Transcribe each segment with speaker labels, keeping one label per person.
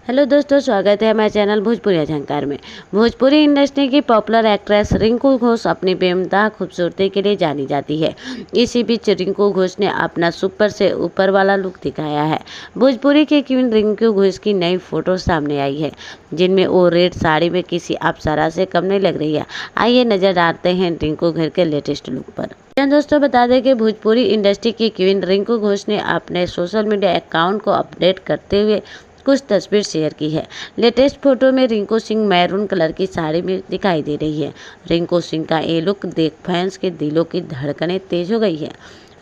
Speaker 1: Hello दोस्तों, स्वागत है हमारे चैनल भोजपुरी झंकार में। भोजपुरी इंडस्ट्री की पॉपुलर एक्ट्रेस रिंकू घोष अपनी बेमदा खूबसूरती के लिए जानी जाती है। इसी बीच रिंकू घोष ने अपना सुपर से ऊपर वाला लुक दिखाया है। भोजपुरी की क्वीन रिंकू घोष की नई फोटो सामने आई है, जिनमें वो रेड साड़ी में किसी अप्सरा से कम नहीं लग रही है। आइए नजर डालते हैं रिंकू घोष के लेटेस्ट लुक पर। दोस्तों, बता दें कि भोजपुरी इंडस्ट्री की क्वीन रिंकू घोष ने अपने सोशल मीडिया अकाउंट को अपडेट करते हुए कुछ तस्वीर शेयर की है। लेटेस्ट फोटो में रिंकू सिंह मैरून कलर की साड़ी में दिखाई दे रही है। रिंकू सिंह का ये लुक देख फैंस के दिलों की धड़कनें तेज हो गई है।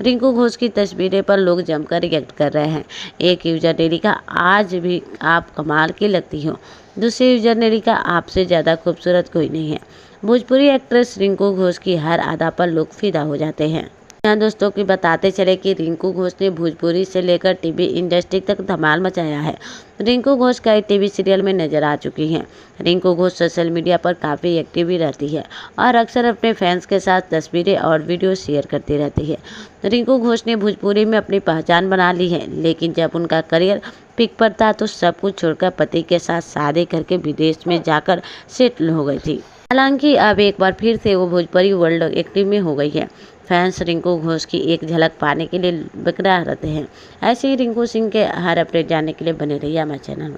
Speaker 1: रिंकू घोष की तस्वीरें पर लोग जमकर रिएक्ट कर रहे हैं। एक यूजर ने लिखा, आज भी आप कमाल की लगती हो। दूसरे यूजर ने लिखा, आपसे ज़्यादा खूबसूरत कोई नहीं है। भोजपुरी एक्ट्रेस रिंकू घोष की हर अदा पर लोग फिदा हो जाते हैं। यहाँ दोस्तों की बताते चले कि रिंकू घोष ने भोजपुरी से लेकर टीवी इंडस्ट्री तक धमाल मचाया है। रिंकू घोष कई टीवी सीरियल में नजर आ चुकी हैं। रिंकू घोष सोशल मीडिया पर काफ़ी एक्टिव भी रहती है और अक्सर अपने फैंस के साथ तस्वीरें और वीडियो शेयर करती रहती है। रिंकू घोष ने भोजपुरी में अपनी पहचान बना ली है, लेकिन जब उनका करियर पीक पर था तो सब कुछ छोड़कर पति के साथ शादी करके विदेश में जाकर सेटल हो गई थी। हालांकि अब एक बार फिर से वो भोजपुरी वर्ल्ड एक्टिव में हो गई है। फैंस रिंकू घोष की एक झलक पाने के लिए बेकरार रहते हैं। ऐसे ही रिंकू सिंह के हर अपडेट जानने के लिए बने रहिए हमारे चैनल में।